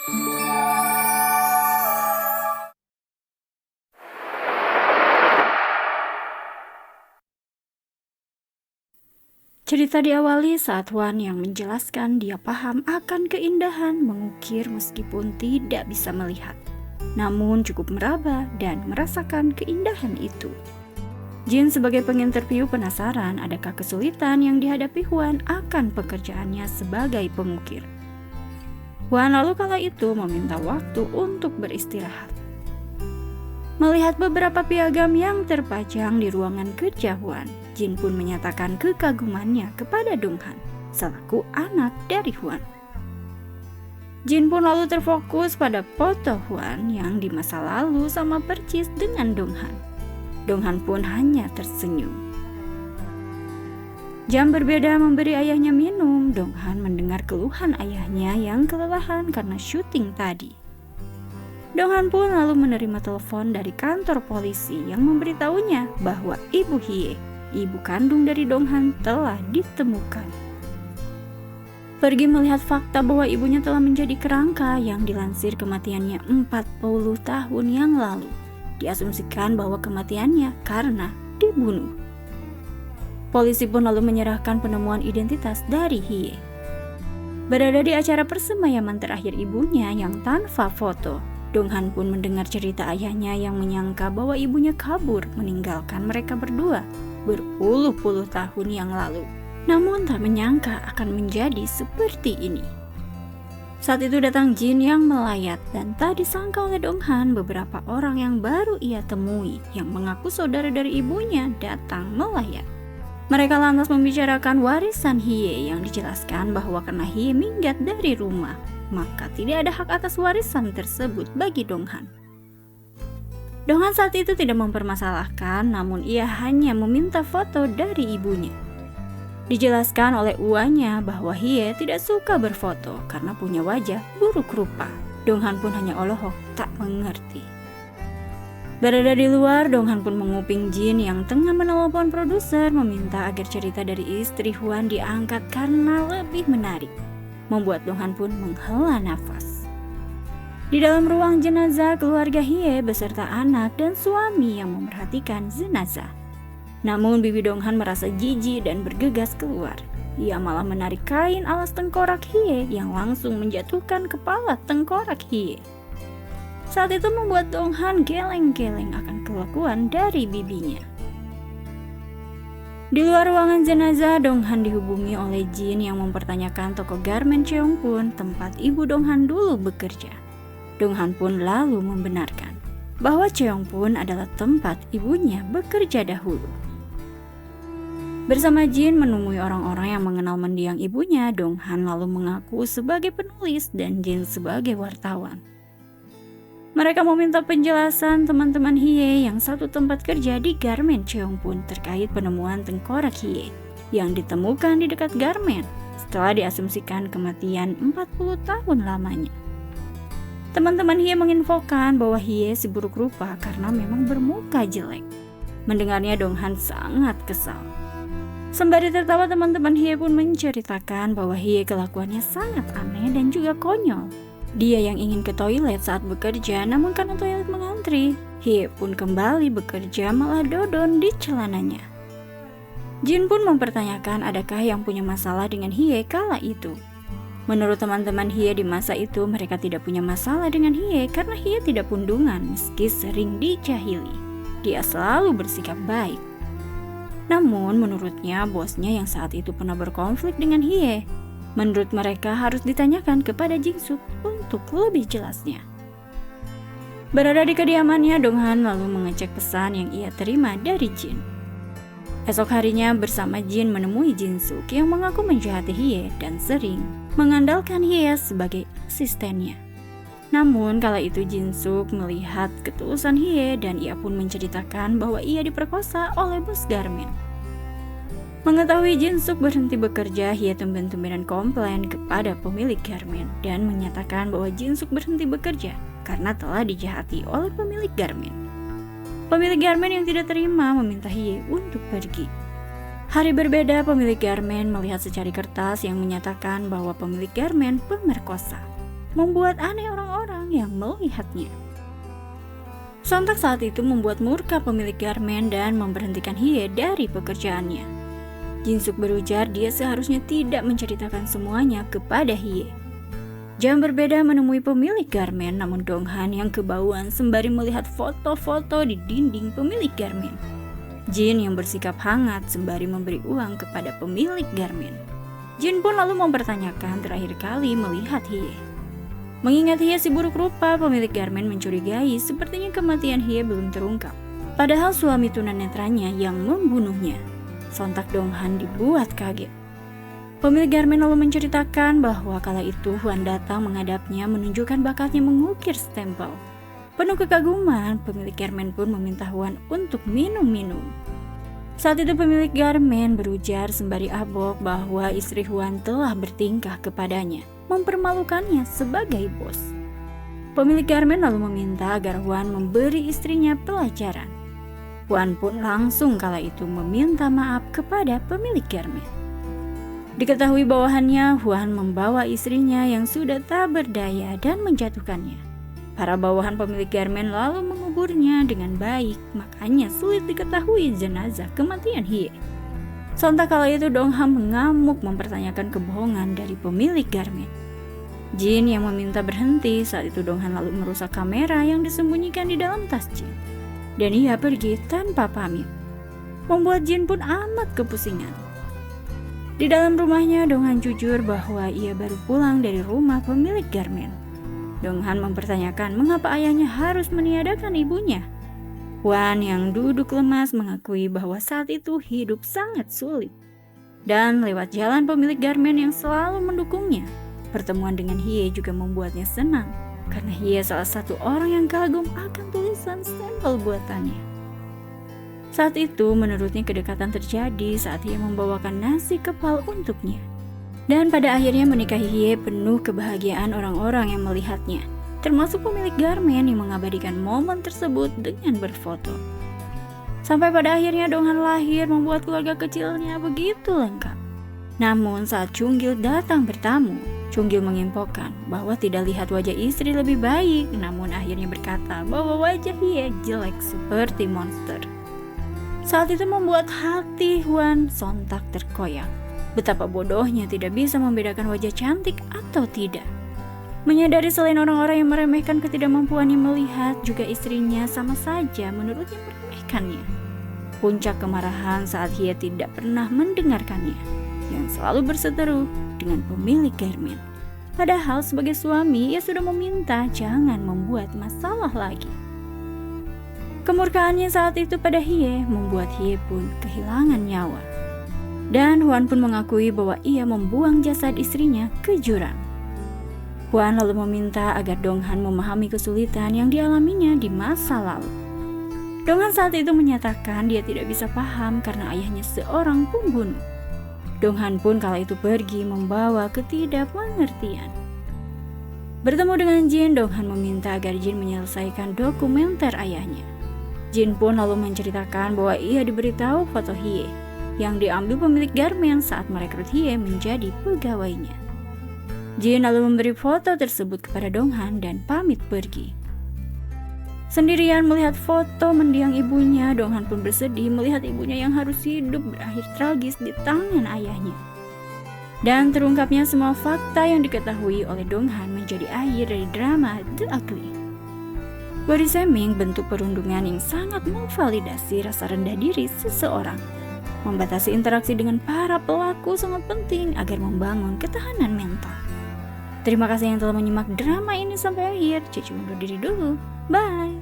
Cerita diawali saat Hwan yang menjelaskan dia paham akan keindahan mengukir meskipun tidak bisa melihat, namun cukup meraba dan merasakan keindahan itu. Jin sebagai penginterview penasaran adakah kesulitan yang dihadapi Hwan akan pekerjaannya sebagai pengukir. Hwan lalu kala itu meminta waktu untuk beristirahat. Melihat beberapa piagam yang terpajang di ruangan kerja Hwan, Jin pun menyatakan kekagumannya kepada Donghan, selaku anak dari Hwan. Jin pun lalu terfokus pada foto Hwan yang di masa lalu sama persis dengan Donghan. Donghan pun hanya tersenyum. Jam berbeda memberi ayahnya minum, Donghan mendengar keluhan ayahnya yang kelelahan karena syuting tadi. Donghan pun lalu menerima telepon dari kantor polisi yang memberitahunya bahwa Ibu Hye, ibu kandung dari Donghan, telah ditemukan. Pergi melihat fakta bahwa ibunya telah menjadi kerangka yang dilansir kematiannya 40 tahun yang lalu. Diasumsikan bahwa kematiannya karena dibunuh. Polisi pun lalu menyerahkan penemuan identitas dari Hye. Berada di acara persemayaman terakhir ibunya yang tanpa foto, Donghan pun mendengar cerita ayahnya yang menyangka bahwa ibunya kabur meninggalkan mereka berdua berpuluh-puluh tahun yang lalu. Namun tak menyangka akan menjadi seperti ini. Saat itu datang Jin yang melayat dan tak disangka oleh Donghan beberapa orang yang baru ia temui yang mengaku saudara dari ibunya datang melayat. Mereka lantas membicarakan warisan Hye yang dijelaskan bahwa karena Hye minggat dari rumah, maka tidak ada hak atas warisan tersebut bagi Donghan. Donghan saat itu tidak mempermasalahkan, namun ia hanya meminta foto dari ibunya. Dijelaskan oleh uanya bahwa Hye tidak suka berfoto karena punya wajah buruk rupa. Donghan pun hanya olohok tak mengerti. Berada di luar, Donghan pun menguping Jin yang tengah menelepon produser meminta agar cerita dari istri Hwan diangkat karena lebih menarik. Membuat Donghan pun menghela nafas. Di dalam ruang jenazah, keluarga Hye beserta anak dan suami yang memperhatikan jenazah. Namun bibi Donghan merasa jijik dan bergegas keluar. Ia malah menarik kain alas tengkorak Hye yang langsung menjatuhkan kepala tengkorak Hye. Saat itu membuat Donghan geleng-geleng akan kelakuan dari bibinya. Di luar ruangan jenazah, Donghan dihubungi oleh Jin yang mempertanyakan toko garmen Cheongpun tempat ibu Donghan dulu bekerja. Donghan pun lalu membenarkan bahwa Cheongpun adalah tempat ibunya bekerja dahulu. Bersama Jin menemui orang-orang yang mengenal mendiang ibunya, Donghan lalu mengaku sebagai penulis dan Jin sebagai wartawan. Mereka meminta penjelasan teman-teman Hye yang satu tempat kerja di garmen Cheongpun terkait penemuan tengkorak Hye yang ditemukan di dekat garmen setelah diasumsikan kematian 40 tahun lamanya. Teman-teman Hye menginfokan bahwa Hye si buruk rupa karena memang bermuka jelek. Mendengarnya Donghan sangat kesal. Sembari tertawa, teman-teman Hye pun menceritakan bahwa Hye kelakuannya sangat aneh dan juga konyol. Dia yang ingin ke toilet saat bekerja, namun karena toilet mengantri, Hye pun kembali bekerja malah dodon di celananya. Jin pun mempertanyakan adakah yang punya masalah dengan Hye kala itu. Menurut teman-teman Hye di masa itu, mereka tidak punya masalah dengan Hye karena Hye tidak pundungan meski sering dijahili. Dia selalu bersikap baik. Namun menurutnya bosnya yang saat itu pernah berkonflik dengan Hye. Menurut mereka harus ditanyakan kepada Jin-suk untuk lebih jelasnya. Berada di kediamannya, Donghan lalu mengecek pesan yang ia terima dari Jin. Esok harinya bersama Jin menemui Jin-suk yang mengaku menjahati Hye dan sering mengandalkan Hye sebagai asistennya. Namun kala itu Jin-suk melihat ketulusan Hye dan ia pun menceritakan bahwa ia diperkosa oleh bos garmen. Mengetahui Jin-suk berhenti bekerja, Hye tumben-tumbenan komplain kepada pemilik garmen dan menyatakan bahwa Jin-suk berhenti bekerja karena telah dijahati oleh pemilik garmen. Pemilik garmen yang tidak terima meminta Hye untuk pergi. Hari berbeda, pemilik garmen melihat secari kertas yang menyatakan bahwa pemilik garmen pemerkosa. membuat aneh orang-orang yang melihatnya. Sontak saat itu membuat murka pemilik garmen dan memberhentikan Hye dari pekerjaannya. Jinsuk berujar dia seharusnya tidak menceritakan semuanya kepada Hye. Jam berbeda menemui pemilik garmen, namun Donghan yang kebauan sembari melihat foto-foto di dinding pemilik garmen. Jin yang bersikap hangat sembari memberi uang kepada pemilik garmen. Jin pun lalu mempertanyakan terakhir kali melihat Hye. Mengingat Hye si buruk rupa, pemilik garmen mencurigai sepertinya kematian Hye belum terungkap. Padahal suami tunanetranya yang membunuhnya. Sontak Donghan dibuat kaget. Pemilik garmen lalu menceritakan bahwa kala itu Hwan datang menghadapnya menunjukkan bakatnya mengukir stempel. Penuh kekaguman, pemilik garmen pun meminta Hwan untuk minum-minum. Saat itu pemilik garmen berujar sembari abok bahwa istri Hwan telah bertingkah kepadanya, mempermalukannya sebagai bos. Pemilik garmen lalu meminta agar Hwan memberi istrinya pelajaran. Hwan pun langsung kala itu meminta maaf kepada pemilik garmen. Diketahui bawahannya, Hwan membawa istrinya yang sudah tak berdaya dan menjatuhkannya. Para bawahan pemilik garmen lalu menguburnya dengan baik, makanya sulit diketahui jenazah kematian Hye. Sontak kala itu Dongham mengamuk mempertanyakan kebohongan dari pemilik garmen. Jin yang meminta berhenti, saat itu Donghan lalu merusak kamera yang disembunyikan di dalam tas Jin. Dan ia pergi tanpa pamit, membuat Jin pun amat kepusingan. Di dalam rumahnya, Donghan jujur bahwa ia baru pulang dari rumah pemilik garmen. Donghan mempertanyakan mengapa ayahnya harus meniadakan ibunya. Hwan yang duduk lemas mengakui bahwa saat itu hidup sangat sulit. Dan lewat jalan pemilik garmen yang selalu mendukungnya, pertemuan dengan Hye juga membuatnya senang, karena Hye salah satu orang yang kagum akan tulisan stempel buatannya. Saat itu menurutnya kedekatan terjadi saat Hye membawakan nasi kepal untuknya. Dan pada akhirnya menikahi Hye penuh kebahagiaan orang-orang yang melihatnya, termasuk pemilik garmen yang mengabadikan momen tersebut dengan berfoto. Sampai pada akhirnya Donghan lahir membuat keluarga kecilnya begitu lengkap. Namun saat Chunggil datang bertamu, Chunggil menginfokan bahwa tidak lihat wajah istri lebih baik, namun akhirnya berkata bahwa wajah Hye jelek seperti monster. Saat itu membuat hati Hwan sontak terkoyak. Betapa bodohnya tidak bisa membedakan wajah cantik atau tidak. Menyadari selain orang-orang yang meremehkan ketidakmampuannya melihat, juga istrinya sama saja menurutnya meremehkannya. Puncak kemarahan saat Hye tidak pernah mendengarkannya, yang selalu berseteru dengan pemilik garmen. Padahal sebagai suami ia sudah meminta jangan membuat masalah lagi. Kemurkaannya saat itu pada Hye membuat Hye pun kehilangan nyawa. Dan Hwan pun mengakui bahwa ia membuang jasad istrinya ke jurang. Hwan lalu meminta agar Donghan memahami kesulitan yang dialaminya di masa lalu. Donghan saat itu menyatakan dia tidak bisa paham karena ayahnya seorang pembunuh. Donghan pun kala itu pergi membawa ketidakmengertian. Bertemu dengan Jin, Donghan meminta agar Jin menyelesaikan dokumenter ayahnya. Jin pun lalu menceritakan bahwa ia diberitahu foto Hye yang diambil pemilik garmen saat merekrut Hye menjadi pegawainya. Jin lalu memberi foto tersebut kepada Donghan dan pamit pergi. Sendirian melihat foto mendiang ibunya, Donghan pun bersedih melihat ibunya yang harus hidup berakhir tragis di tangan ayahnya. Dan terungkapnya semua fakta yang diketahui oleh Donghan menjadi akhir dari drama The Ugly. Body shaming bentuk perundungan yang sangat memvalidasi rasa rendah diri seseorang. Membatasi interaksi dengan para pelaku sangat penting agar membangun ketahanan mental. Terima kasih yang telah menyimak drama ini sampai akhir. Cici undur diri dulu. Bye.